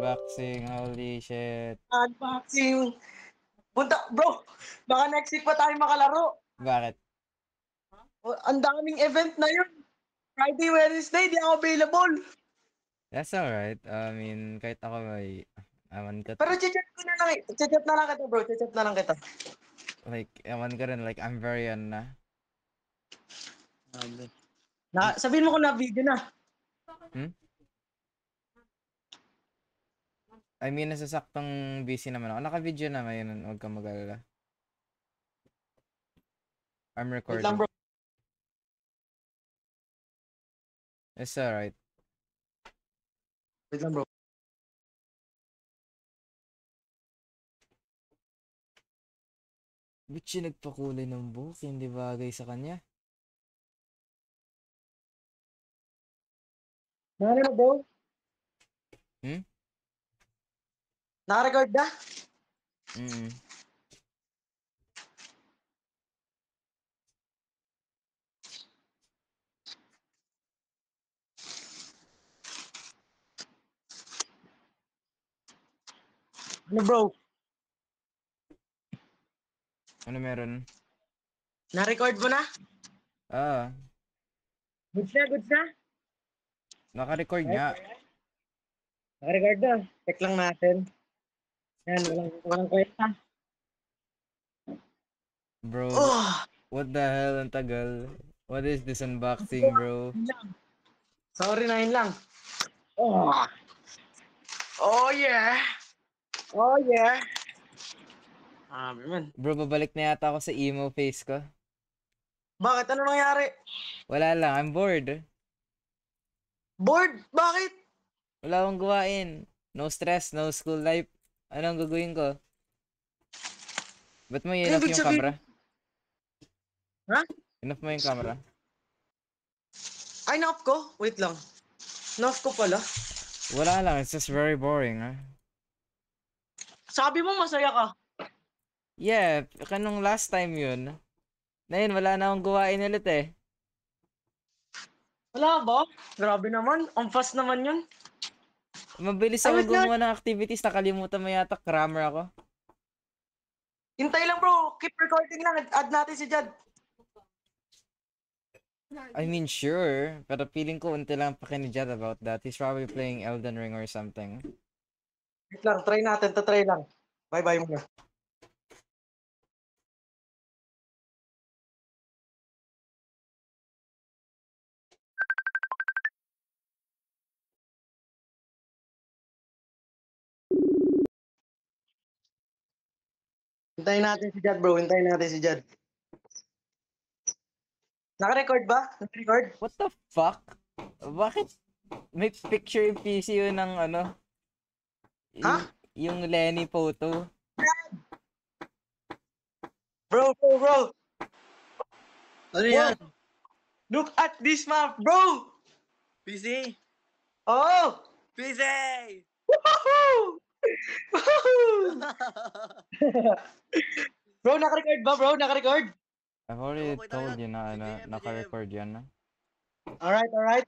unboxing. Holy shit. Unboxing. Punta, bro. Baka next week pa tayo makalaro. Bakit? Ang daming event na yun. Friday, Wednesday, di ako available. That's alright. I mean, kahit ako may ewan ka, Pero chat ko na lang. Chat na lang kita, bro. Chat na lang kita. like, ewan ka rin, like, I'm very, na. Sabihin mo ko na video na. Hmm? I mean, nasa saktong busy naman ako. Naka-video na ngayon, huwag kang mag-alala. I'm Wait recording. lang, bro. It's alright. Wait lang, bro. Ba't siya nagpakulay ng buhok? Hindi bagay sa kanya. Nari mo, bro? Hmm? Naka-record na? Mm. Ano, bro? Ano meron? Na-record mo na? Ah, Goods na, goods na? naka-record Right? nga. Naka-record na. Check lang natin. Yan, walang kwenta. Bro, Oh! what the hell? Ang tagal. What is this unboxing, bro? Yun lang. Sorry na yun lang. Oh! Oh, yeah! Oh, yeah! Man. Bro, babalik na yata ako sa emo face ko. Bakit? Ano nangyari? Wala lang, I'm bored. Bored? Bakit? Wala akong gawain. No stress, no school life. Anong gagawin ko? Ba't mo Ano in-off ibig yung sabihin? camera? Ha? In-off mo yung camera? Ay, na-off ko? Wait lang. Na-off ko pala. Wala lang, it's just very boring, ha? Sabi mo masaya ka. Yeah, kanong last time yun. Na yun, wala na akong gawain ulit eh. Wala ba? Grabe naman. Ang fast naman yun. Mabilis Ay, ako wait lang. gumawa ng activities, nakalimutan mo yata, crammer ako. Hintay lang, bro. Keep recording lang. Add natin si Jad. I mean, sure. Pero feeling ko unti lang pakinijad about that. He's probably playing Elden Ring or something. Wait lang. Try natin. Tatry lang. Bye-bye muna. Hintayin natin si Jad, bro. Hintayin natin si Jad. Naka-record ba? Naka-record? What the fuck? Bakit may picture yung PC yun ng ano? Ha? Yung Lenny photo. Bro. Ano yan? Look at this map, bro! PC! Oh! PC! Woohoo! Woohoo! Bro, naka-record ba, bro? Naka-record? I've already Okay, told tayo. you na ano, BGM. naka-record yan. Alright.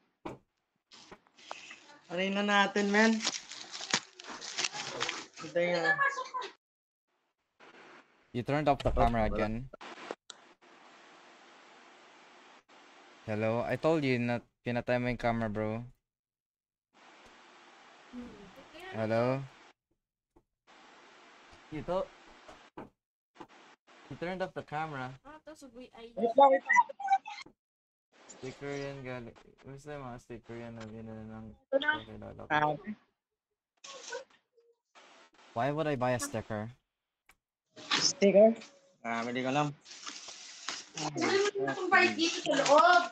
Aray na natin, man. Hintayin na. You turned off the camera again. Hello? I told you na pinatay mo yung camera, bro. Hello? You turned off the camera. Wait lang. Sticker yan, galing. Basta yung mga sticker yan na ng kilala ko. Why would I buy a sticker? Sticker? Hindi ko alam. Dito sa loob.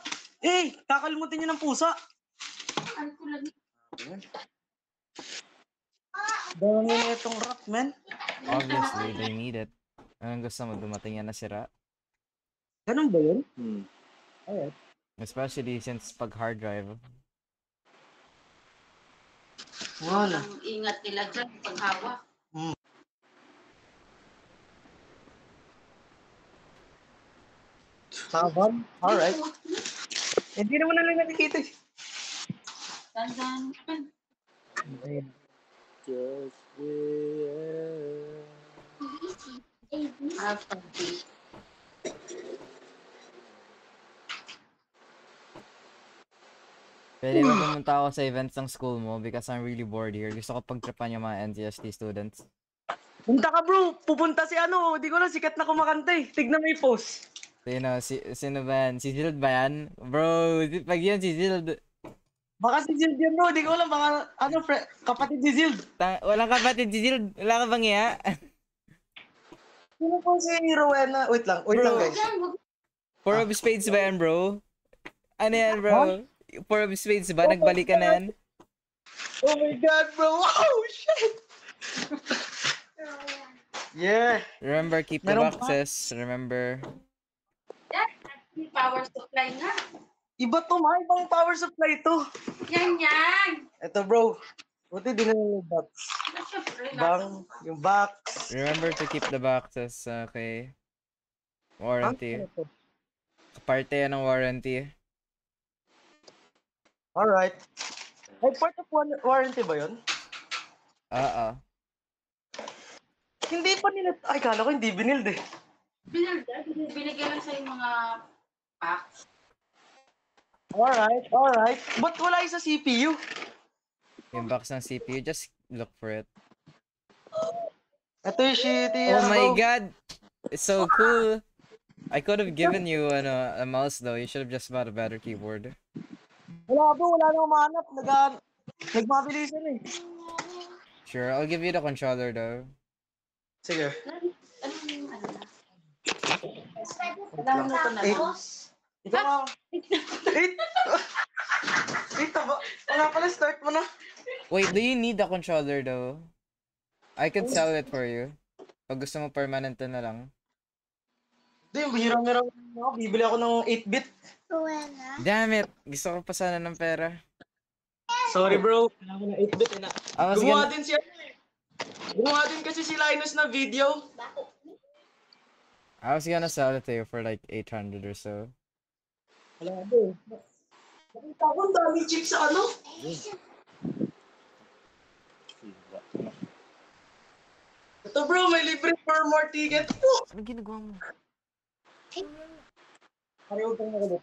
Eh, kakalimutin niyo ng pusa. Ano ko lang. Dami na itong rock, man. Obviously, they need it. Anong gusto mo, dumating yan na sira? Ganun ba yun? Alright. Especially since pag hard drive. Wala. Ang ingat nila dyan paghawak. Saban? Alright. Hindi naman na lang nakikita. Tandaan. Ayun. Just be Pwede ba pumunta ako sa events ng school mo because I'm really bored here. Gusto ko pagtripan yung mga NTST students. Punta ka bro, pupunta si ano, di ko na sikat na kumakanta eh. Tignan mo yung post. Sino ba yan? Si Zild ba yan? Bro, pag yan si Zild. Baka si Zild yan bro, di ko alam, baka ano, kapatid ni Zild. Walang kapatid si Zild. Wala ka bang iya? Sino po si Rowena? Wait lang Bro. guys. Four of Spades ba yan, bro? Ano yan, bro? Four of Spades ba? Nagbalikan na yan? Oh my god bro, wow, shit! Yeah. Remember, keep the Meron pa? boxes. Remember. Power supply nga. Iba to, may ibang power supply to. Yan, yan. Ito bro, buti din yung box. Bang, yung box. Remember to keep the boxes. Okay. Warranty. Ano to? Parte yan ng warranty. Alright. Ay, part of warranty ba yun? Oo. Hindi pa nila, ay kala ko hindi binild eh. Binigyan lang sa yung mga packs. Alright. Ba't wala yung sa CPU? Yung box ng CPU, just look for it. Ito yung shitty. Oh my god! It's so cool! I could have given you a mouse though. You should have just bought a better keyboard. Wala bro, wala nang mahanap. Nagmabilisan eh. Sure, I'll give you the controller though. Sige. Ano yung ano na? Lang. Ito nga. 8 ba? Wala pala, start mo na. Wait, do you need the controller though? I could sell it for you. Pag gusto mo permanent na lang. Hindi, hirang-hirang ako. Bibili ako ng 8-bit. Damn it! Gusto ko pa sana ng pera. Sorry bro, kailangan ko ng 8-bit eh na. I was Gumawa gonna... din siya eh. Gumawa din kasi si Linus na video. I was gonna sell it to you for like 800 or so. Wala bro. Nakita ko ang daming chip sa ano. Ito bro, may libre for more ticket. Ano ginagawa mo? Pareho kang nakulit.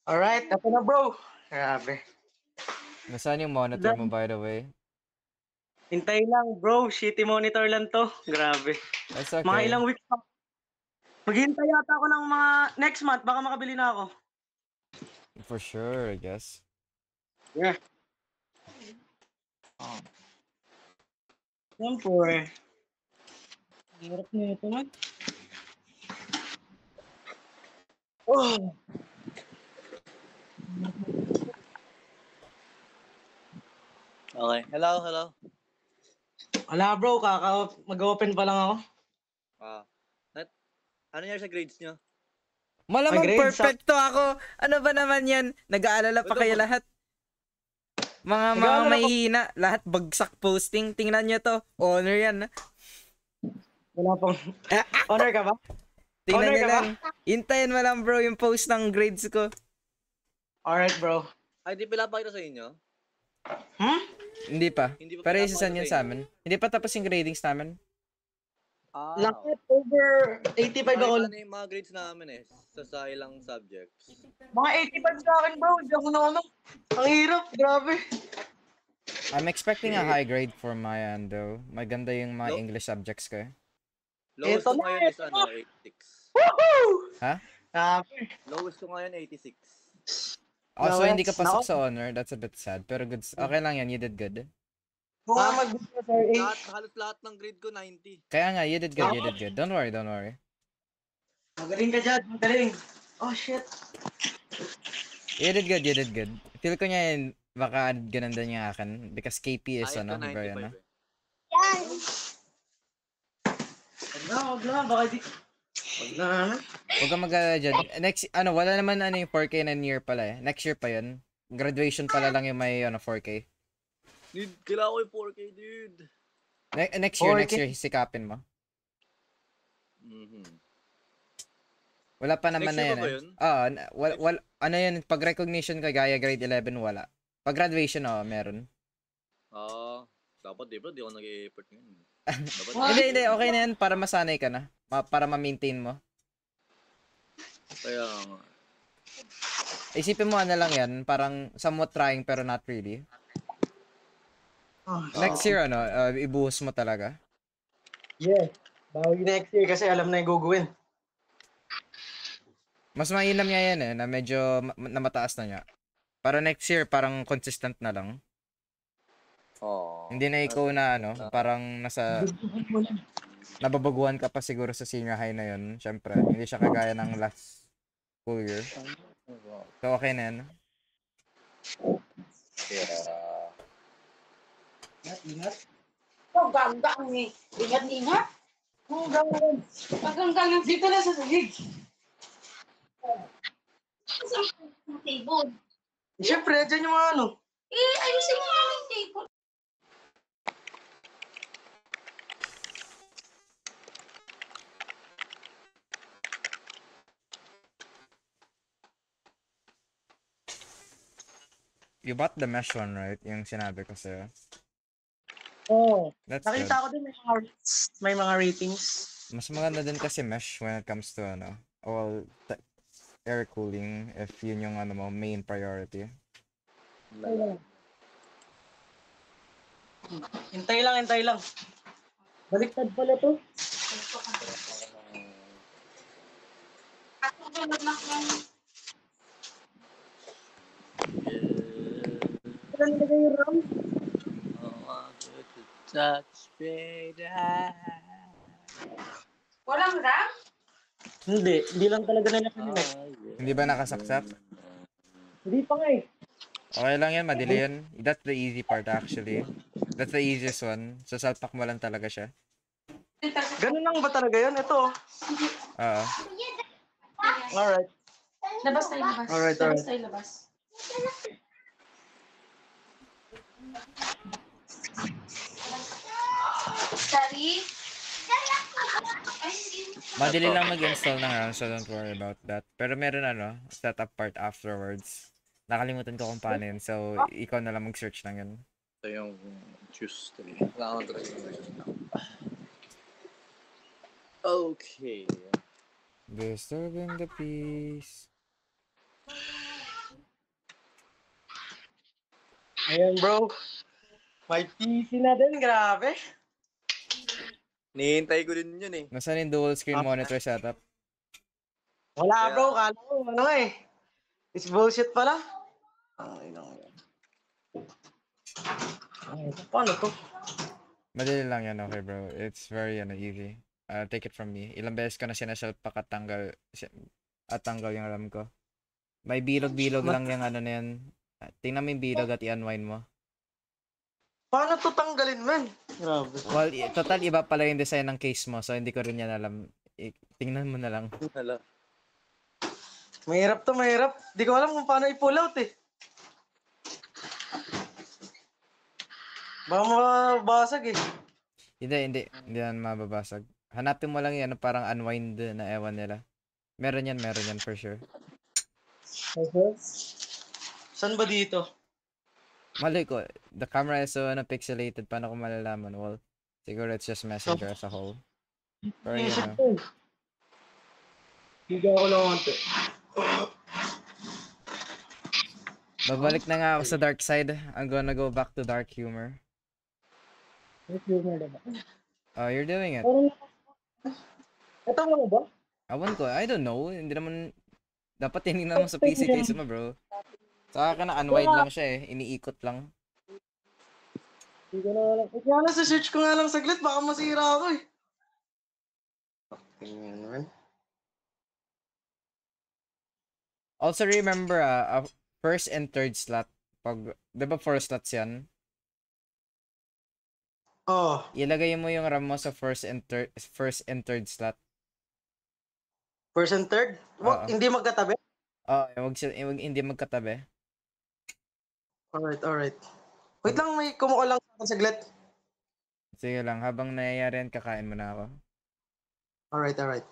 Alright, ito na bro. Grabe. Nasaan yung monitor mo by the way? Hintay lang bro, shitty monitor lang to. Grabe. That's okay. Mga ilang weeks pa. Maghintay yata ako ng mga next month, baka makabili na ako. For sure, I guess. Yeah. Siyempre. Hirap na ito man. Oh. Okay. Hello. Wala bro, mag-open pa lang ako. Ano nangyari sa grades nyo? Malamang grades, perfecto ako. Ano ba naman yan? Nag-aalala pa kayo lahat. Mga Nag-aalala pa- mahihina. Lahat bagsak posting. Tingnan nyo to. Honor yan. Wala pong... Honor ka ba? Tingnan Honor nyo ka ba? lang. Hintayin mo lang bro yung post ng grades ko. Alright bro. Ay, di pinapakita sa inyo? Hindi pa. Hindi pa Pero pinapakita isa yan sa sa inyo? amin. Hindi pa tapos yung gradings namin. Lakit over 85 ako. Ano yung mga grades namin eh, sa ilang subjects. Mga 85 sa akin bro, hindi ako na ano. Ang hirap, grabe. I'm expecting a high grade for my end though. Maganda yung mga No. English subjects ko eh. Lowest Ito ko na, ngayon is ito ano, 86. Woohoo! Ha? Grabe. Lowest ko ngayon 86. Oh, so hindi ka Nawats na pasok ako. sa honor. That's a bit sad. Pero good. Okay lang yan. You did good. Kung nga mag-business sir, Halos lahat ng grade ko 90. Kaya nga, you did good. You did good. Don't worry. magaling ka dyan, magaling. Oh shit. You did good. Feel ko niya yun, baka ganun din yung akin. Because KP is Ayos ano, ko bro, yan 95 ah. eh. Wag na, baka di. Wag na. Huwag ka mag-alala dyan. Next, wala naman yung 4K na year pala eh. Next year pa yun. Graduation pala lang yung may 4K. Dude, kailangan ko yung 4K, dude. Next 4K? year, sikapin mo. Mhm. Wala pa naman Next na year yan pa ba eh. yun? Ano yun, pag recognition ka gaya grade 11, wala. Pag graduation, meron. Dapat di ba? Di ako nag-e-effort ngayon. Dapat Hindi, okay na yan para masanay ka na. Para ma-maintain mo. Kaya nga. Isipin mo lang yan, parang somewhat trying pero not really. Next year, ibuhos mo talaga. Yeah. Bawi next year kasi alam na yung guguwin. Mas mainam nga yan na medyo na mataas na niya. Para next year, parang consistent na lang. Hindi na ikaw na parang nababaguhan ka pa siguro sa senior high na yun. Syempre, hindi siya kagaya ng last school year. So, okay na yan. Yeah. Ingat. Oh, ganggang eh. Ingat-ingat. Oh, gawin. Paganggang dito na sa sahig. Sa table. Siyempre, dyan yung mga ano. Ayusin mo nga yung table. You bought the mesh one, right? Yung sinabi ko sa'yo. Oo. That's Nakita good. ko din may mga ratings. Mas maganda din kasi mesh when it comes to air cooling if yun yung main priority. Hintay lang. Baliktad pala to. Ako tulad na yung Saan nilagay yung RAM? walang ram. Hindi lang talaga nila kanilag. Hindi ba nakasaksak? Hindi pa nga eh. Okay lang yan, madali yan. That's the easy part actually. That's the easiest one. So, salpak mo lang talaga siya. Ganun lang ba talaga yun? Ito. Oo. Alright. Labas tayo, labas. Alright. Labas tayo, labas. Sorry. Madali lang mag-install ng RAM, so don't worry about that. Pero meron setup part afterwards. Nakalimutan ko kung paano yun, so ikaw na lang mag-search lang yun. Ito yung Tuesday. Wala akong graduation now. Okay. Disturbing the peace. Ayan bro. May PC na din, grabe. Nihintay ko din yun eh. Nasaan yung dual screen monitor setup? Wala Yeah. bro, kala ko eh. It's bullshit pala. Ay, paano to? Madali lang yan, okay bro. It's very easy. Take it from me. Ilang beses ko na sinaself pakatanggal at tanggal yung RAM ko. May bilog-bilog lang yung na yan. Tingnan mo yung bilog at i-unwind mo. Paano to tanggalin, man? Grabe. Well, total iba pala yung design ng case mo, so hindi ko rin yan alam. Tingnan mo na lang. Hala. Mahirap to, mahirap. Di ko alam kung paano i-pull out eh. Baka mabasag eh. Hindi yan mababasag. Hanapin mo lang yan, parang unwind na ewan nila. Meron yan for sure. Okay. Saan ba dito? Malay ko, the camera is so pixelated, paano ko malalaman? Well, siguro it's just Messenger as a whole. Pero yun Higa ko lang konti. Babalik na nga ako sa dark side. I'm gonna go back to dark humor. Oh, you're doing it. Ito mo ba? Awan ko, I don't know. Hindi naman, dapat tinignan mo sa PC case mo, bro. Sa akin na unwind lang siya eh. Iniikot lang. Hindi ko na alam. Kaya na sa search ko nga lang saglit, baka masira ako eh. Tingnan naman. Also remember, first and third slot. Pag, di ba 4 slots yan? Oh. Ilagay mo yung RAM mo sa first and third slot. First and third? Oo. Hindi magkatabi? Wag hindi magkatabi. Alright. Wait lang, may kumuha lang sa akin saglit. Sige lang, habang nangyayari yan, kakain mo na ako. Alright.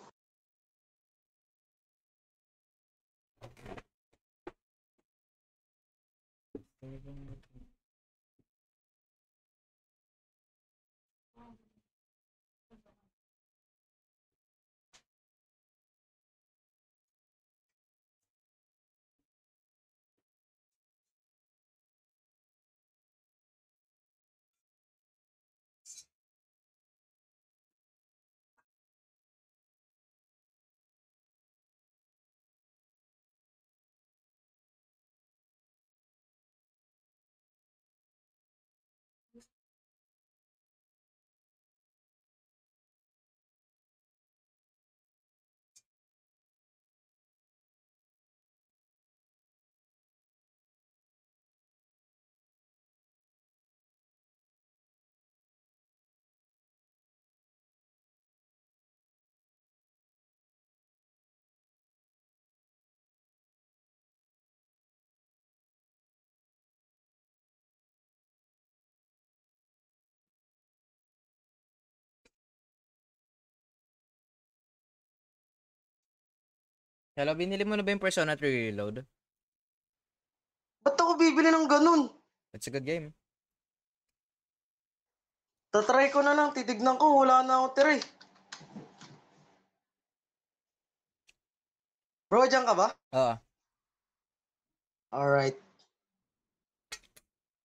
Hello, binili mo na ba yung Persona 3 Reload? Ba't ako bibili ng ganun? It's a good game. Tatry ko na lang, titignan ko, wala na ako tira eh. Bro, dyan ka ba? Oo. Alright.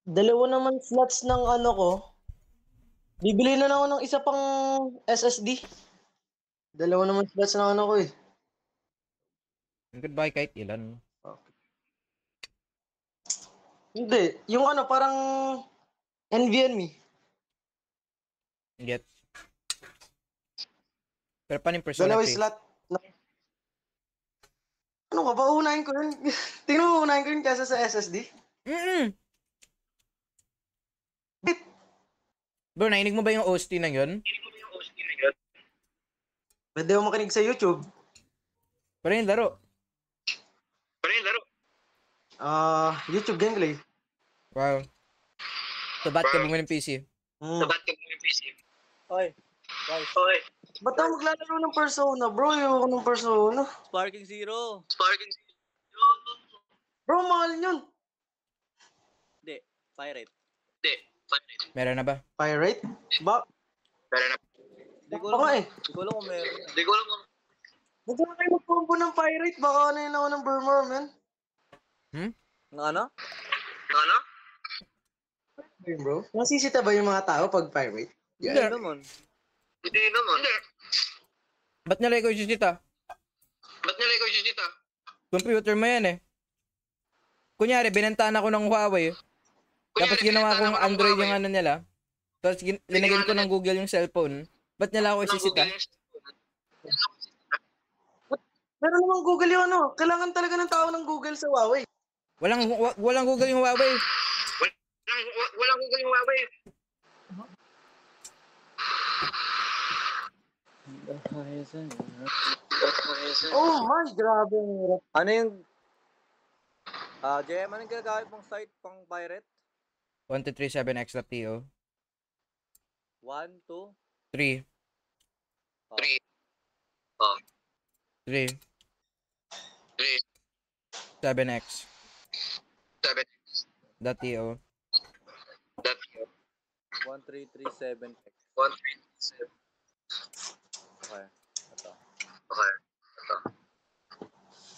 Dalawa naman slots ng ano ko. Bibili na ako ng isa pang SSD. Dalawa naman slots ng ano ko eh. Goodbye kahit ilan. Hindi, yung ano, parang NVMe. Get. Pero paano yung Persona Dalawa 3? slot. Ano ka ba? Unahin ko yun. Tingnan mo, unahin ko yun kaysa sa SSD. Bro, nainig mo ba yung OST na yun? Pwede mo makinig sa YouTube. Pero yung laro. YouTube gameplay. Wow. So, ba't ka bumili ng PC? Oy, guys. Ba't ako maglalaro ng Persona, bro? Ayoko ng Persona. Sparking Zero. Bro, mahal yun. Hindi, Pirate. Meron na ba? Pirate? Ba? Hindi ko Baka alam. eh. Hindi ko alam kung meron. Huwag na kayo mag-combo ng Pirate. Baka ano yun ako ng Burmar, man. Ng ano? Ayun, bro. Nasisita ba yung mga tao pag Pirate? Hindi Yeah. naman. Ba't nalay ko yung sisita? Computer mo yan eh. Kunyari, binantaan ako ng Huawei. Tapos ginawa kong Android yung ano nila. Tapos linagyan ko ng Google yung cellphone. Ba't nila ako isisita? Meron namang Google yung ano. Kailangan talaga ng tao ng Google sa Huawei. Walang Google yung Huawei. Oh my, grabe ang hirap. Ano yung... JM, anong ginagamit mong site pang Pirate? 1237x.to 1, 2, 3 3 7x .to 1337X. Okay. Ito.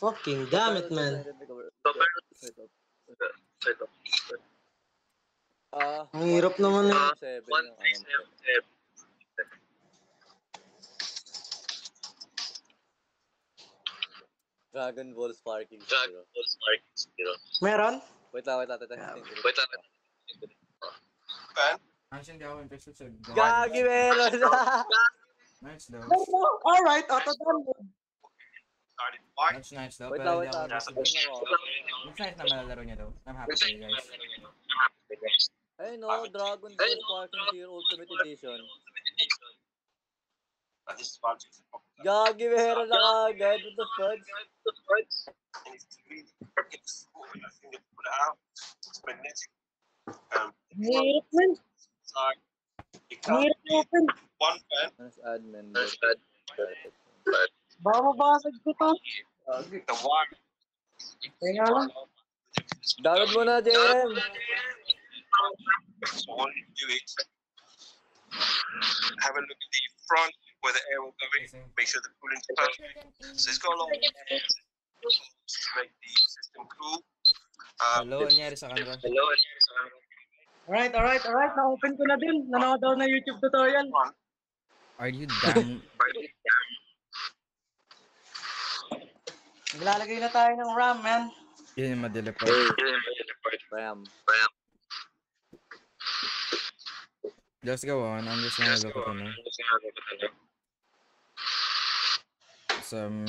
Fucking damn it, man. Ang hirap naman eh. 7 yung ano. Dragon Ball Sparking Zero. Meron? Wait lang. Actually, hindi ako interested sa Gagi meron! Nice though. Alright, auto-download. That's nice though. Wait Pero lang. hindi ako interested. Tignan ko. It's nice na malalaro niya though. I'm happy for you guys. Ayun no, Dragon Ball Sparking Zero Ultimate Edition. Gagi meron na kagad. What the fudge? Hirap, man. Hirap open. Mas admin. Baka mabasag ko to. Kaya lang. Download mo na, JM. So all you do is have a look at the front where the air will go in. Make sure the cooling is perfect. So it's got a lot of air to make the system cool. Hello, anyari sa camera? Alright. Na-open ko na din. Nanood daw na YouTube tutorial. Are you damn... Naglalagay na tayo ng RAM, man. Yun yung madali pa. Bam. Just go on. I'm just gonna look at ano. Some...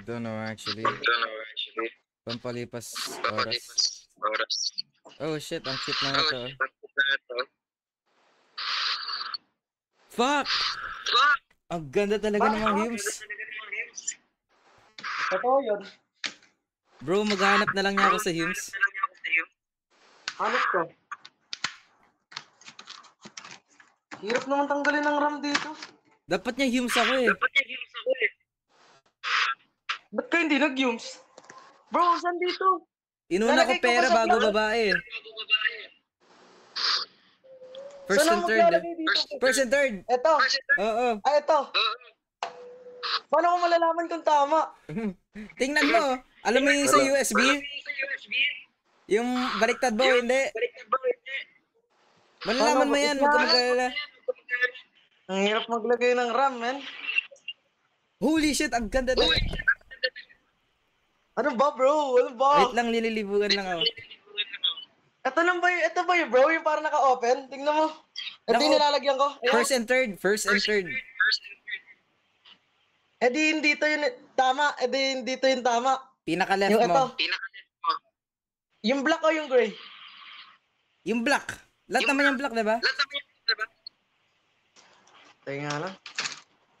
Don't know actually. Pampalipas oras. Oh shit, ang cute na ito. Fuck! Ang ganda talaga ng mga hymns. Totoo yun. Bro, maghanap na lang niya ako sa hymns. Hanap ko. Hirap naman tanggalin ng RAM dito. Dapat niya hymns ako eh. Ba't ka hindi nag-yums? Bro, saan dito? Inuna ko Lalagay ko pera ba sa bago vlog? babae. First Saan and ako third. maglalagay dito? First and third. Eto. Oo. Ito. Paano ko malalaman kung tama? Tingnan mo. Alam mo yung sa USB? Yung baliktad ba o hindi? Malalaman mo yan. Huwag ka mag-alala. Ang hirap maglagay ng RAM, man. Holy shit, ang ganda na. Ano ba, bro? Ano ba? Wait lang, lililibugan lang ako. Ito ba yung bro? Yung parang naka-open? Tingnan mo. Ito yung nilalagyan ko. Ayan. First and third. First and third. Eh di hindi to yung tama. Eh di hindi to yung tama. Pinaka-left Yung ito. mo. Yung black o yung gray? Yung black. Lahat naman yung black, diba? Tingnan nga lang.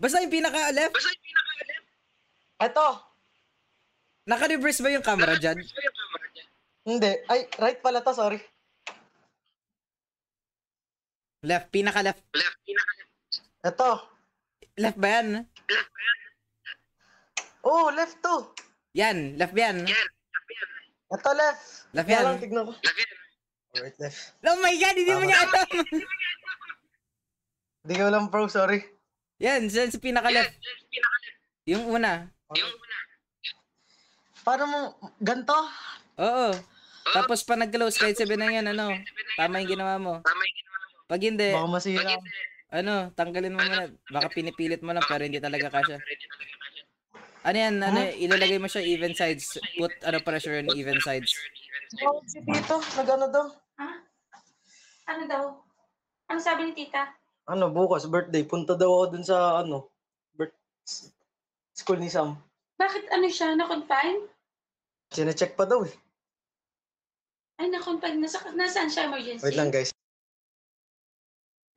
Basta yung pinaka-left. Ito. Naka-reverse ba yung camera dyan? Hindi. Ay, right pala to. Sorry. Left. Pinaka-left. Ito. Left ba yan? Oh, left to. Yan. Left yan. Ito left. Left Kaya yan. lang, tignan ko. Right, left. Oh my god, hindi mo niya alam. Hindi ko alam, bro. Sorry. Yan, sa pinaka-left. Yung una. Paano mo, ganto? Oo. Tapos pa nag-close, kahit sabi na yan, ano, tama yung ginawa mo. Pag hindi, Baka masira. ano, tanggalin mo muna. Baka pinipilit mo lang, pero hindi talaga kasya. Ano yan, ano, ilalagay mo siya even sides. Put, ano, pressure on even sides. Si Tito, nag-ano daw? Ha? Ano daw? Ano sabi ni tita? Ano, bukas, birthday. Punta daw ako dun sa, ano, school ni Sam. Bakit ano siya? Na-confine? Sine-check pa daw eh. Ay, na-confine. Nasaan siya emergency? Wait lang, guys.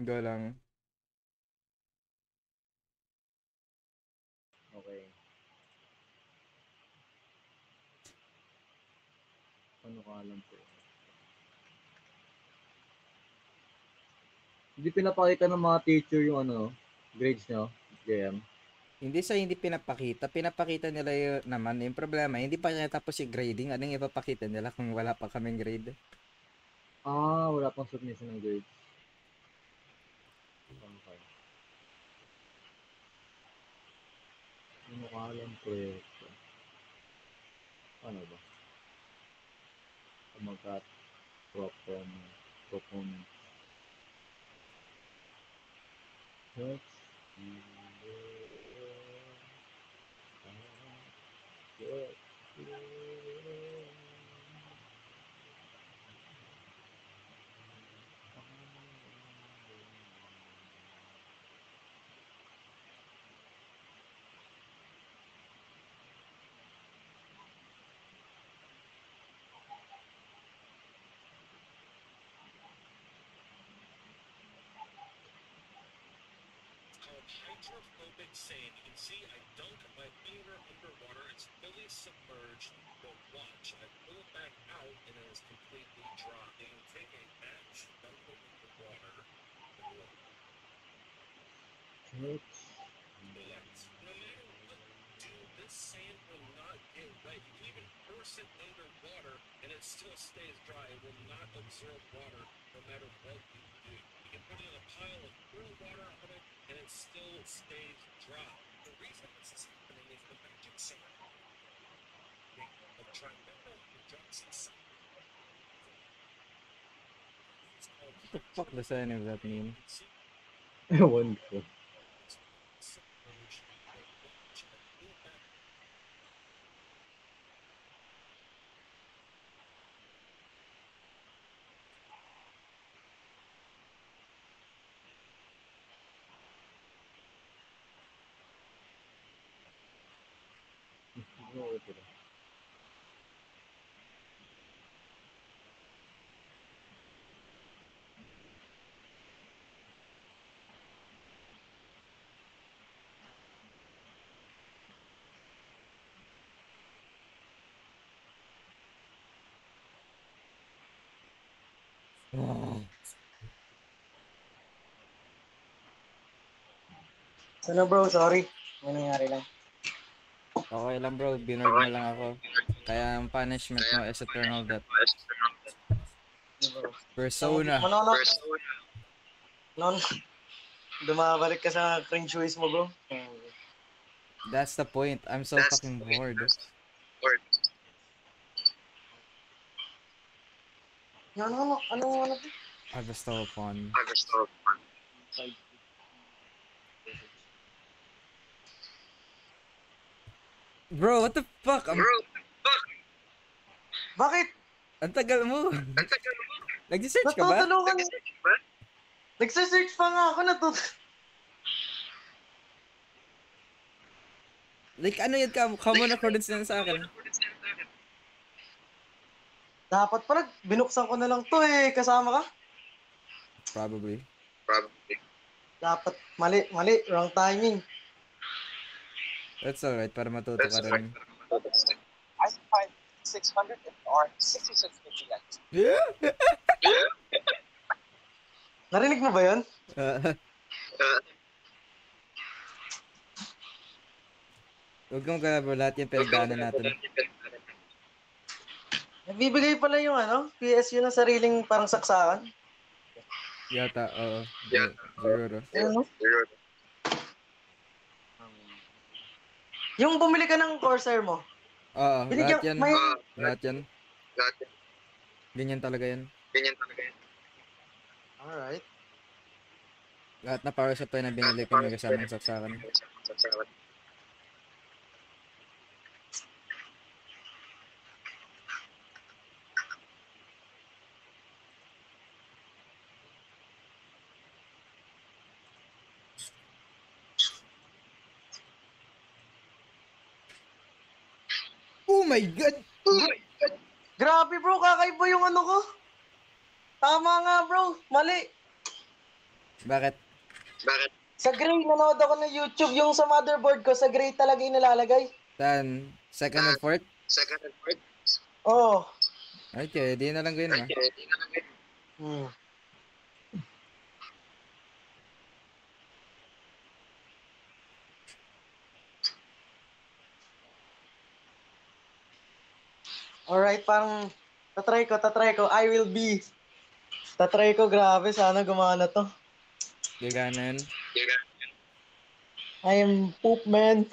Go lang. Okay. Ano ka alam ko? Hindi pinapakita ng mga teacher yung ano, grades nyo, JM. Hindi sa hindi pinapakita. Pinapakita nila yun naman. Yung problema, hindi pa niya tapos yung grading. Anong ipapakita nila kung wala pa kaming grade? Ah, wala pang submission ng grades. Okay. Ano ka alam proyekto? Ano ba? Kumagat, proponent. Let's see. Hydrophobic sand. You can see I dunk my finger underwater. It's fully submerged. But watch, I pull it back out and it is completely dry. Then you take a match, dunk it in the water, and look. Let's Collect. No matter what you do, this sand will not get wet. You can even immerse it underwater it still stays dry. It will not absorb water no matter what you do. You can put it in a pile of cool water on it, and it still stays dry. The reason this is happening is the magic sand of trifecta hydroxy. What the fuck does any of that mean? Ewan ko. Sana bro, sorry. May nangyari lang. Okay lang bro, binord mo lang ako. Kaya ang punishment mo is eternal death. Persona. Non, dumabalik ka sa cringe ways mo bro. That's the point. I'm so fucking bored. Ano? I bestow upon. Bro, what the fuck? Bakit? Ang tagal mo. Nag-search ka ba? Natutulungan. Nagsasearch pa nga ako Like ano yun ka? Common accordance na sa akin. Dapat pala, binuksan ko na lang to eh. Kasama ka? Probably. Dapat, mali. Wrong timing. That's alright, para matuto ka rin. I find 600 or 6650 likes. Yeah? Narinig mo ba yun? Huwag kang bro, lahat yung pinagdaanan natin. Nagbibigay pala yung PSU ng sariling parang saksakan. Yata, oo. Siguro. Ano? Yung bumili ka ng Corsair mo. Oo, lahat yan. may... Lahat yan. Ganyan talaga yan. Alright. Lahat na power supply na binili ko may kasamang saksakan. Oh my god! Grabe bro, kakaiba yung ano ko. Tama nga bro, mali. Bakit? Sa gray, nanood ako ng YouTube, yung sa motherboard ko, sa gray talaga yung nilalagay. Saan? Second and fourth? Oo. Okay, di na lang gawin mo. Alright, parang tatry ko. I will be. Tatry ko, grabe. Sana gumana to. Gagana yun. I am poop, man.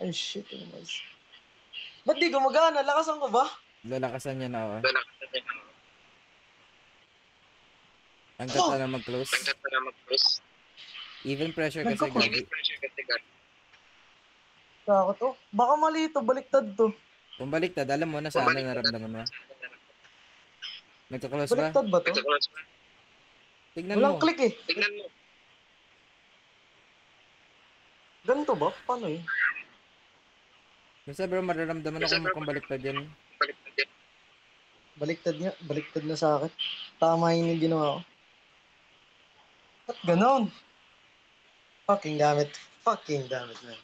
Ay, shit. Ba't di gumagana? Lakasan ko ba? Lalakasan niya na ako. Ang gata na mag-close. Even pressure kasi gagi. Kako to. Baka mali to. Baliktad to. Kung baliktad, alam mo na sa ano naramdaman mo. Nagka-close ba? Baliktad ba to? Tignan Walang mo. click eh. Ganito ba? Paano eh? Basta bro, mararamdaman ako kung baliktad yan. Baliktad na sa akin. Tama yung ginawa ko. Ba't ganon? Fucking damn it, man.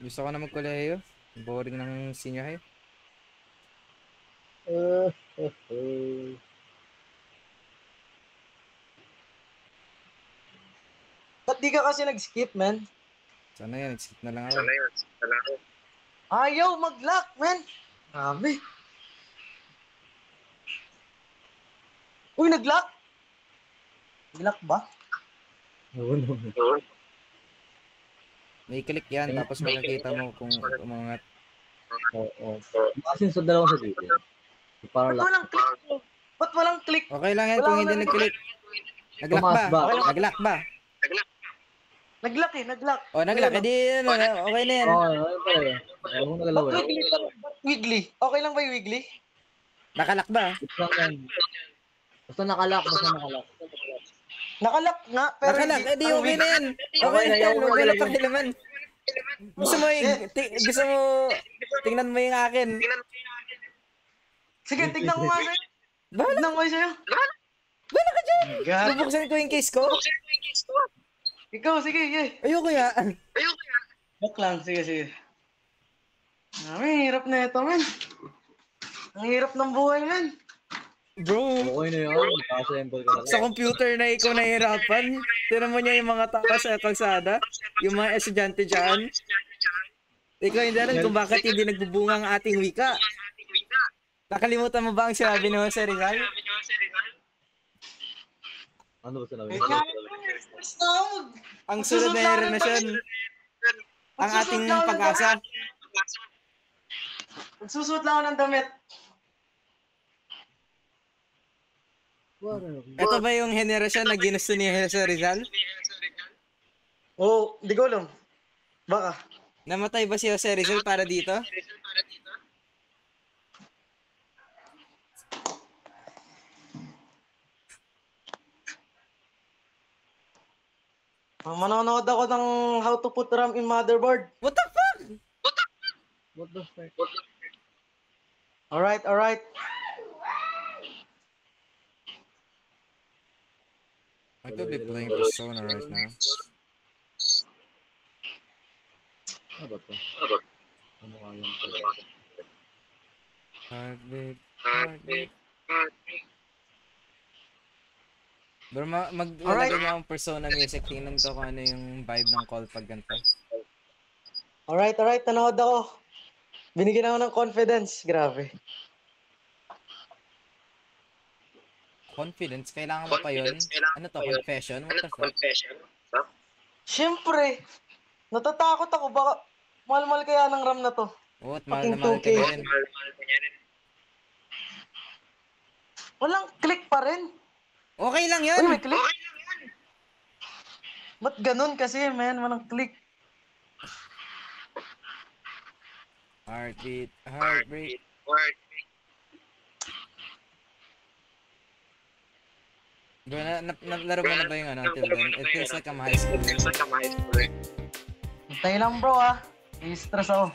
Gusto ko na magkolehiyo. Boring ng senior high. Ba't di ka kasi nag-skip, man? Sana yan, skip na lang ako. Ayaw mag-lock, man! Grabe. Uy, nag-lock? Nag-lock ba? Oo, no. May click yan, tapos makikita mo kung umangat. Oo. Kasi sa dalawang sa dito. Parang Ba't walang click? Ba't walang click? Okay lang yan Wala kung ako hindi narinig. nag-click. Nag-lock Tumaas ba? ba? Nag-lock ba? Nag-lock eh, nag-lock. O, nag-lock. Ayun, Edi, ano, okay na yan. Oo, ano talaga. Ako Ba't nagalaw eh. wiggly? Ba't wiggly? Okay lang ba yung wiggly? Nakalock ba? It's lang yan. Basta nakalak, basta nakalak. Nakalock nga, pero Nakalock. hindi. Edi, Ang okay na wiggly. yan. Okay na yan. Huwag mo na pakilaman. Gusto mo, gusto mo, tingnan mo yung akin. Sige, tignan ko nga sa'yo. Bahala. Tignan ko sa'yo. Bahala ka dyan. God. Bubuksan ko yung case ko. Ikaw, sige, yeah. Ayoko ya. Joke lang, sige, sige. Ang hirap na ito, man. Ang hirap ng buhay, man. Bro, Okay na yun. Nakasample ka na. sa computer na ikaw nahihirapan. Tinan mo niya yung mga tao sa kalsada. Yung mga estudyante dyan. Ikaw hindi alam kung bakit hindi nagbubunga ang ating wika. Nakalimutan mo ba ang sinabi ni Jose Rizal? Ano ba sinabi? Wait nga, stress na ako. Ang sunod na henerasyon. Ang ating pag-asa. Magsusuot lang ako ng damit. Ito ba yung henerasyon na ginusto ni Jose Rizal? Oo, di ko alam. Baka. Namatay ba si Jose Rizal para dito? Manonood ako ng How to Put RAM in Motherboard. What the fuck? What the fuck? Alright, alright. I could be playing Persona right now. Ano ba to? Ano nga yan? Heartbeat, heartbeat. Bro, maglalagay niya akong Persona music. Tingnan ko kung ano yung vibe ng call pag ganito. Alright, alright. Nanood ako. Binigyan ako ng confidence. Grabe. Confidence? Kailangan mo pa yun? Ano to? Confession? What the fuck? Siyempre. Natatakot ako. Baka mahal-mahal kaya ng RAM na to. What? Mahal na Fucking mahal ka 2K. na rin. Walang click pa rin. Okay lang Uy, yun! may click. Ba't ganun kasi, man? Walang click. Heartbeat, heartbeat. Bro, nalaro mo na ba yung ano until then? It feels like I'm high school. Hintay lang, bro, ah. I-stress ako.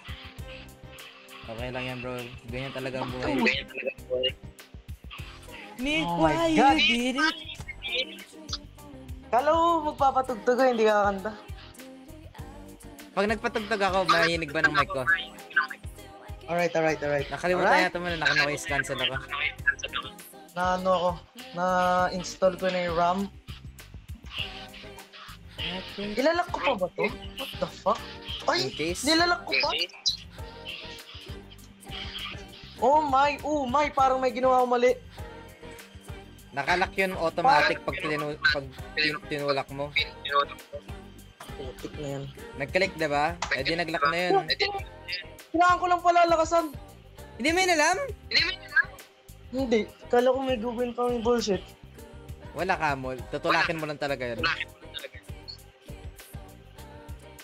Okay lang yan, bro. Ganyan talaga ang buhay. Nick, Oh my why God. you did it? Kala mo magpapatugtog ko, hindi ka kakanta. Pag nagpatugtog ako, mahinig ba ng mic ko? Alright, alright, alright. Nakalimutan yata mo na naka-noise cancel ako. Na ano ako, na-install ko na yung RAM. Ilalak ko pa ba to? What the fuck? Ay, In case. nilalak ko pa? Oh my, parang may ginawa ko mali. Nakalock yun automatic pag, tinulak mo. Putik na yan. Nag-click, diba? Eh di nag-lock na yun. Kailangan ko lang pala lakasan. Hindi mo yun alam? Hindi, kala ko may gugawin pa yung bullshit. Wala ka mo. Tutulakin mo lang talaga yun.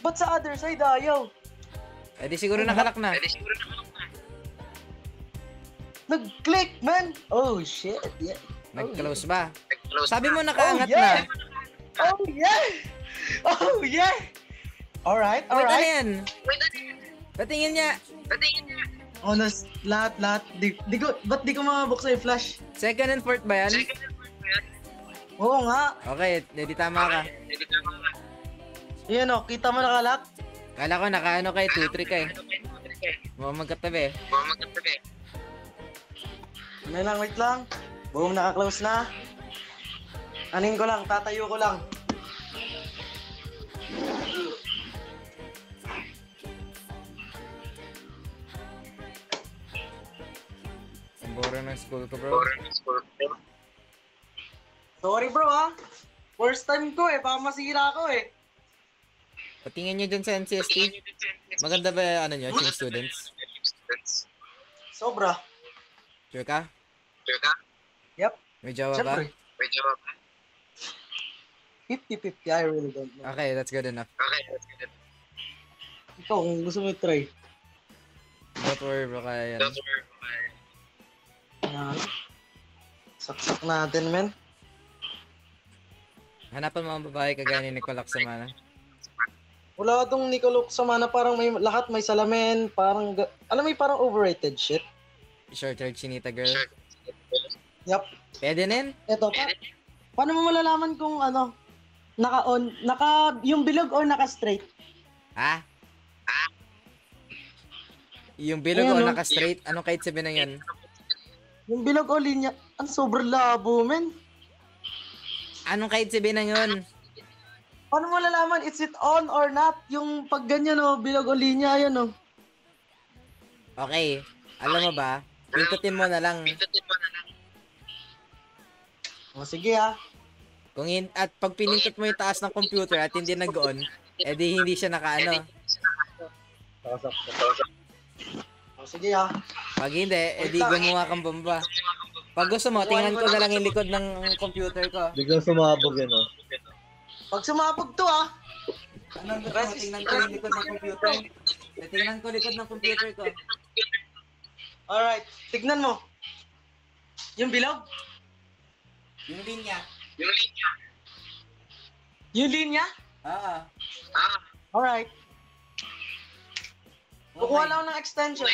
Ba't sa other side ayaw? Eh di siguro nakalock na. Nag-click, man! Oh, shit, yeah. Nag-close ba? Sabi mo nakaangat Oh, yeah. na. Oh, yeah! Oh, yeah! Alright, Wait, ano alright. yan? Patingin niya. Honest, lahat. Ba't di ko mabuksa yung flash? Second and fourth ba yan? Oo nga. Okay, di tama ka. Yan o, kita mo nakalak? Kala ko nakaano kay 2-3 ka eh. Mga magkatabi. Wait lang. Boom, naka-close na. Anin ko lang, tatayo ko lang. Ang boring ng school ko, bro. Sorry bro ha. First time ko eh, baka masira ko eh. Patingin nyo dyan sa NCST. Maganda ba ano nyo, yung students? Sobra. Sure ka? Yep. May jowa ba? Siyempre. 50-50, I really don't know. Okay, that's good enough. Ikaw, kung gusto mo try. Don't worry bro, kaya yan. Yan. Saksak natin, men. Hanapan mo ang babae kagaya ni Nicolak sa mana. Wala tong Nicolok sa mana, parang may lahat may salamin, parang, alam mo yung parang overrated shit. Short-haired chinita girl. Yup. Pwede nin? Eto, paano mo malalaman kung ano, naka-on, yung bilog or naka-straight? Ha? Yung bilog Ayan, o no? naka-straight? Anong kahit sabi na yan? Yung bilog o linya, ang sobrang labo, men. Anong kahit sabi na yun? Paano mo malalaman, is it on or not? Yung pag ganyan, oh, bilog o linya, yan, oh. Okay. Alam mo ba? Pintutin mo na lang. O, sige, ha. At pag pinintot mo yung taas ng computer at hindi nag-on, edi hindi siya nakaano. O, sige, ha. Pag hindi, edi gumawa kang bomba. Pag gusto mo, tingnan ko na lang yung likod ng computer ko. Biglang sumabog yan, oh. Pag sumabog to, ha. Anong gusto mo? Tingnan ko yung likod ng computer. Tingnan ko likod ng computer ko. Alright, tignan mo. Yung bilog? Yung linya. Yung linya? Oo. Alright. Kukuha lang ako ng extension.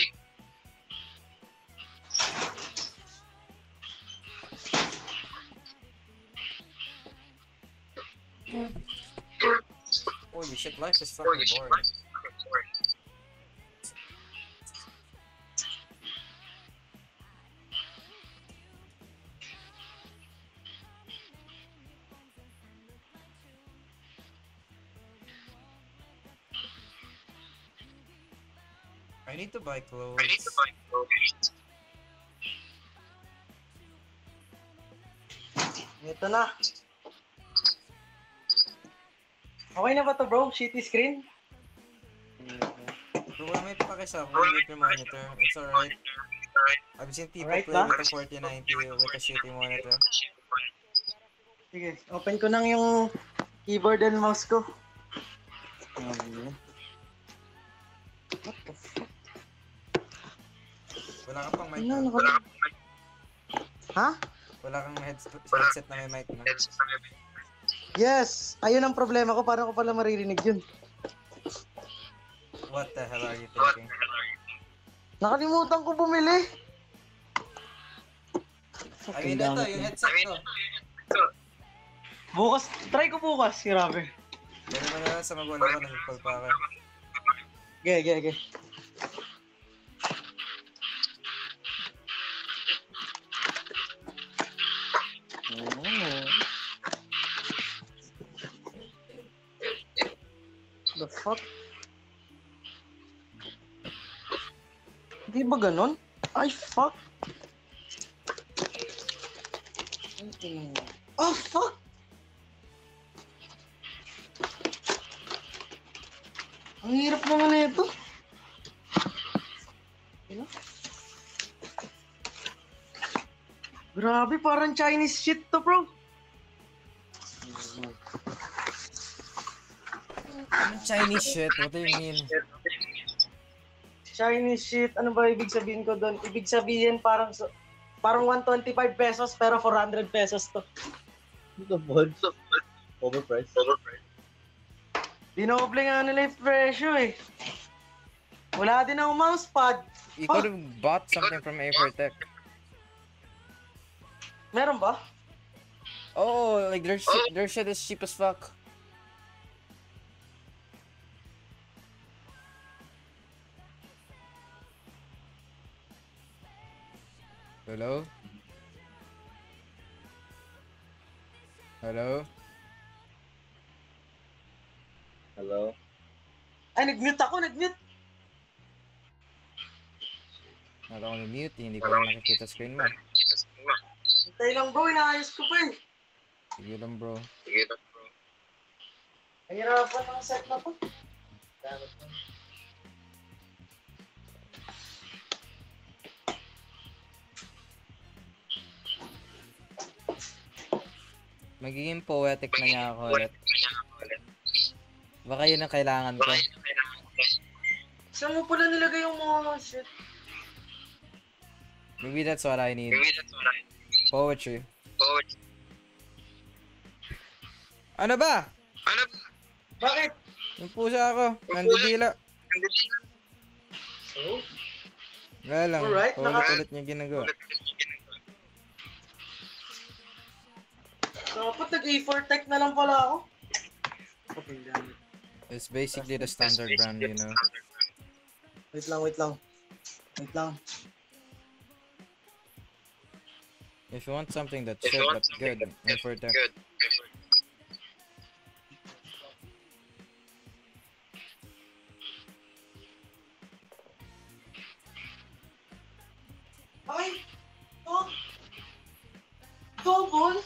Holy shit, life is fucking boring. I need to buy clothes. Ito na. Okay na ba to, bro? Shitty screen? Bro, wala may pakisa ako with your monitor. It's alright. I've seen people Alright play ba? with a 4090 with a shitty monitor. Sige, open ko nang yung keyboard and mouse ko. What the fuck? Wala ka pang mic Ano, na. Ha? Wala kang headset na may mic na. Yes! Ayun ang problema ko. Paano ko pala maririnig yun? What the hell are you thinking? Nakalimutan ko bumili. I mean, ito, yung headset ko. Bukas, try ko bukas. Grabe. Dali mo na lang sa magulang ko, nag-call pa ako. Okay. The fuck? Di ba ganon? Ay, fuck! Oh, fuck! Ang hirap naman na ito. Ano? Grabe, parang Chinese shit to, bro. Chinese shit? What do you mean? Chinese shit, ano ba ibig sabihin ko doon? Ibig sabihin parang 125 pesos pero 400 pesos to. Ito, Bod. Overpriced. Dinoble nga nila yung presyo eh. Wala din akong mousepad. You could have bought something from Avertech. Meron ba? Oh, like their shit is cheap as fuck. Hello? Hello? Hello? Ay, nag-mute ako, nag-mute. Wala ko na-mute, hindi ko lang nakikita screen mo. Hintay lang bro, inaayos ko pa eh. Sige lang, bro. Nahirapan ang set na to. Magiging poetic na niya ako ulit. Baka yun ang kailangan ko. Saan mo pala nilagay yung mga shit? Maybe that's what I need. Poetry. Ano ba? Bakit? Yung pusa ako. Nandidila. Oh? Wala lang. Alright, Paulit-ulit niya ginagawa. Dapat nag-A4 tech na lang pala ako. Okay, damn it. It's basically the standard brand, you know. Wait lang. If you want something that's shit but good, A4 tech. Ay! Oh! Double?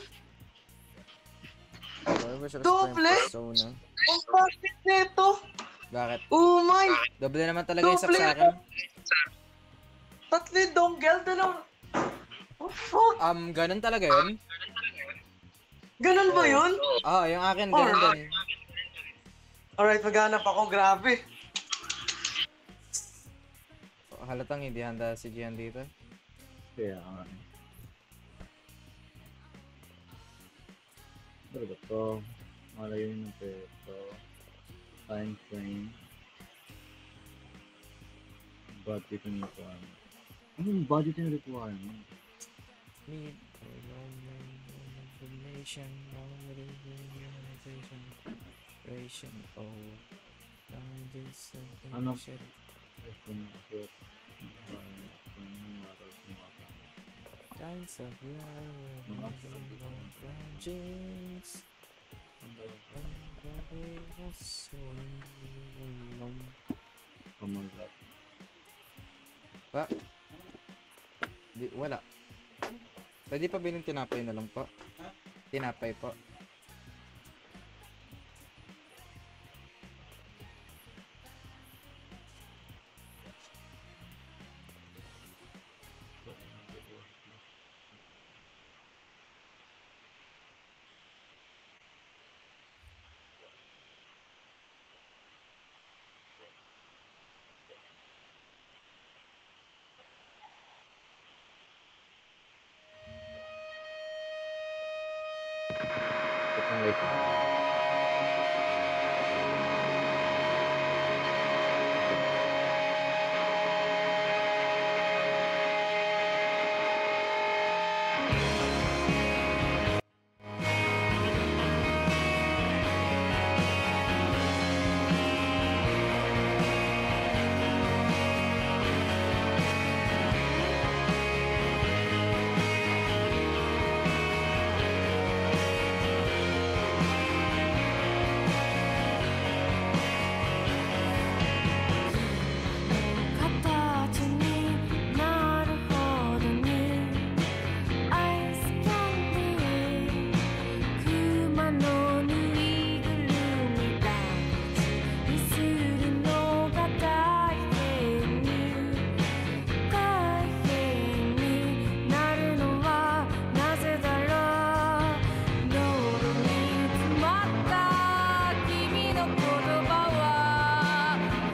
Why ba siya Doble? persona? Ang bakit nito? Bakit? Oh my! Doble naman talaga yung Doble. sa akin. Tatlo yung dongle, dalawa. Oh fuck! Ganun talaga yun? Ganun ba yun? Oo, yung akin, ganun din. Alright, maghanap ako. Grabe. Halatang hindi handa si Gian dito. Kaya nga. Ano ba to? Malayo yun ng peso. Time frame. Budgeting requirement. Ano yung budgeting requirement? Need for information, organization, creation, Ano? Kinds of projects. Pamagat. Pa? Wala. Pwede pa bilang tinapay na lang po. Tinapay po. Itong wait.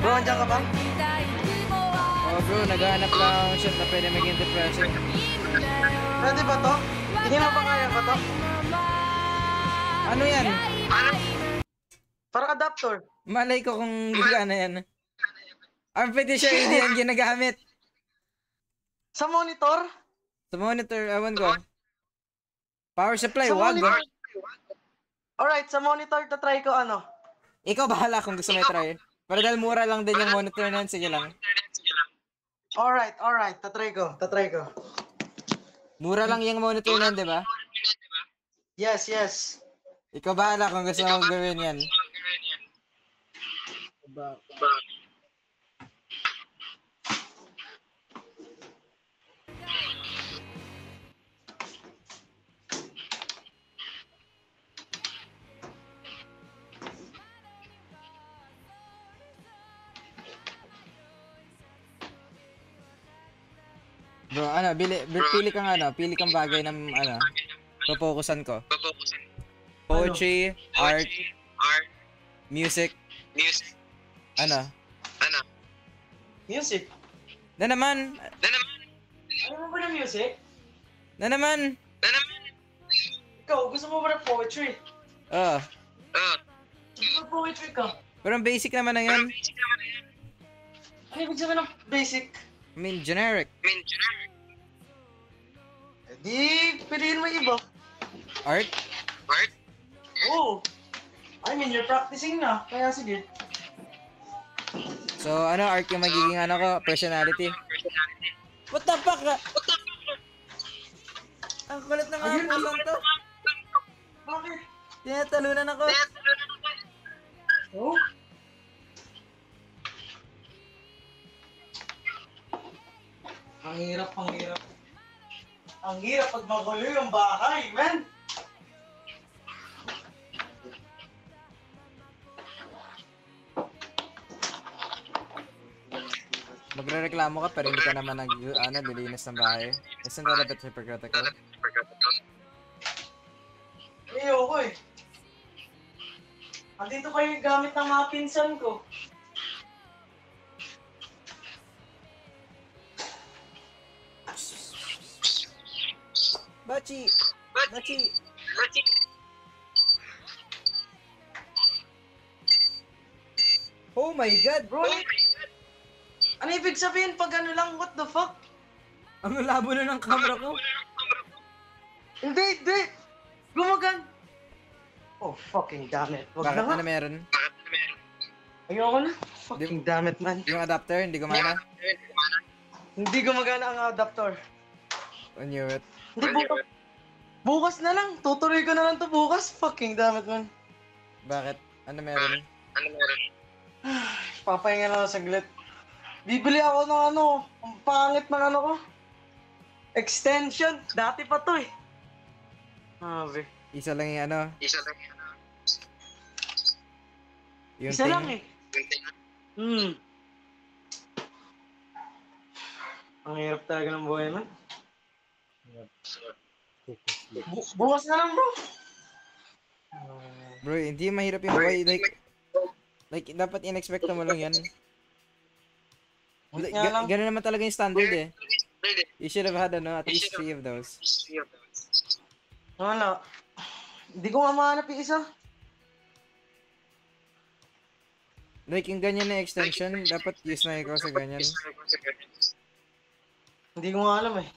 Bro, andyan ka ba? Oh bro, naghahanap lang ako ng shit na pwede maging depression. Pwede ba to? Hindi mo ba kaya ba to? Ano yan? Parang adapter. Malay ko kung gagana yan. I'm pretty sure hindi yan ginagamit. Sa monitor? Sa monitor, ewan ko. Power supply, Sa wag. monitor. Alright, sa monitor, tatry ko ano. Ikaw bahala kung gusto mo i-try. Pero dahil mura lang din yung monitor na yun, sige lang. Alright. Tatry ko. Mura lang yung monitor na yun, di ba? Yes. Ikaw bahala kung gusto mo gawin yan. Bro, pili kang bagay ng papokusan ko. Poetry, art, music, Music. na naman, Ano ba ng music? na naman, Ikaw, gusto mo ba ng poetry? Ano poetry ka? pero ang basic naman na yun. Ano ibig sabihin ng basic? I mean, generic. Di, piliin mo iba. Art? Oo. I mean, you're practicing na. Kaya sige. So, art yung magiging personality? What the fuck? Ang kulit na mga pusang to. Bakit? Tinatalunan ako. Oh? Ang hirap. Ang hirap pag magulo yung bahay, man. Magrereklamo ka pero hindi ka naman lilinis ng bahay. Isn't that a bit hypocritical? Ayoko eh. Andito pa yung gamit ng mga pinsan ko. Bachi! Oh my god! Bro, ano ibig sabihin pag ano lang, what the fuck? Ang labo na ng camera ko. Hindi! Gumagan! Oh, fucking damn it. Wag Bakit na nga. na meron? Ayoko na. Fucking damn it, man. Yung adapter, hindi gumana? Hindi gumagana ang adapter. I knew it. Hindi, bukas na lang. Tutuloy ko na lang to bukas. Fucking damn it, man. Bakit? Ano meron? Papahinga na lang saglit. Bibili ako ng ang pangit ng ko. Extension. Dati pa to eh. Sabi. Isa lang yung Yung Isa thing. lang eh. Ang hirap talaga ng buhay, man. Bukas na lang, bro. Bro, hindi mahirap yung buhay. Like, dapat in-expect mo lang yan. Nga lang. Ganun naman talaga yung standard eh. You should have had at least 3 of those. Wala. Hindi ko nga mahanap yung isa. Like, yung ganyan na extension, dapat use na ikaw sa ganyan. Hindi ko nga alam eh.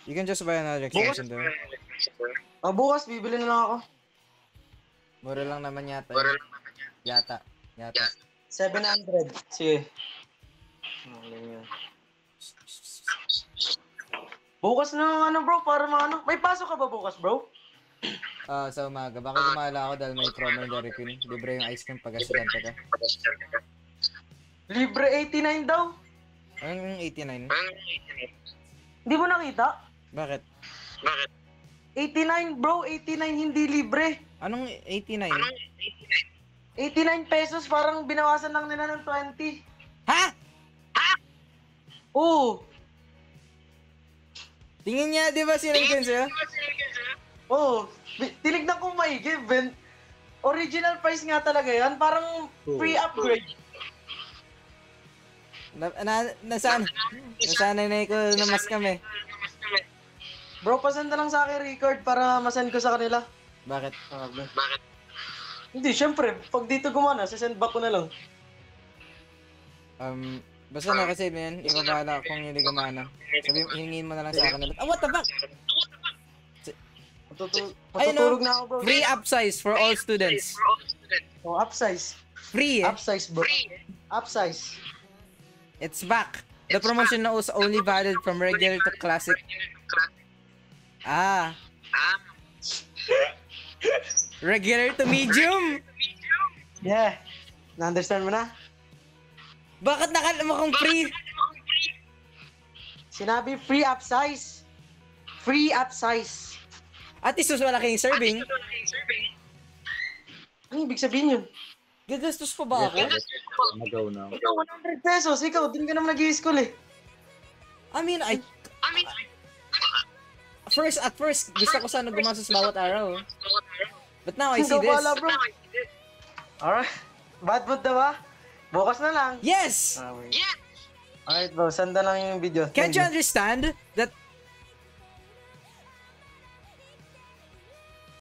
You can just buy another extension though. Bukas, bibili na lang ako. Mura lang naman yata. Yata. 700. Sige. Bukas na bro, para May pasok ka ba bukas, bro? Sa umaga. Baka gumala ako dahil may promo ng Dairy Queen. Libre yung ice cream pag estudyante ka. Libre 89 daw. Anong 89? Hindi mo nakita? Bakit? 89 bro, 89 hindi libre. Anong 89? 89 pesos, parang binawasan lang nila ng 20. Ha? Oo. Tingin niya, di ba sinend ko yun sa'yo? Oo. Tinignan ko maigi, Ben. Original price nga talaga yan. Parang free upgrade. Nasanay ko na mas kami. Bro, pasenda lang sa akin record para masend ko sa kanila. Bakit? Hindi, syempre. Pag dito gumana, sasend back ko na lang. Basta nakasave na yan. Ikaw bahala kung hindi gumana. Hingin mo na lang sa akin ulit. What the fuck? Patutulog na ako, bro. Free upsize for all students. Oh, upsize. Free eh. Upsize, bro. Upsize. It's back. The promotion now is only valid from regular to classic. Regular to medium? Yeah. Na-understand mo na? Bakit nakala mo kung free? Sinabi free upsize. Free upsize. At least mas malaki yung serving. Ano ibig sabihin yun? Gagastos pa ba ako? Magaw na. Ikaw, 100 pesos. Ikaw, din ka naman nag-i-school eh. I mean, At first, gusto ko sana gumastos bawat araw. But now I see Ikaw this. pala, bro. Alright. Bad mood na ba? Bukas na lang. Yes! Alright bro, sanda lang yung video. Can't Thank you understand that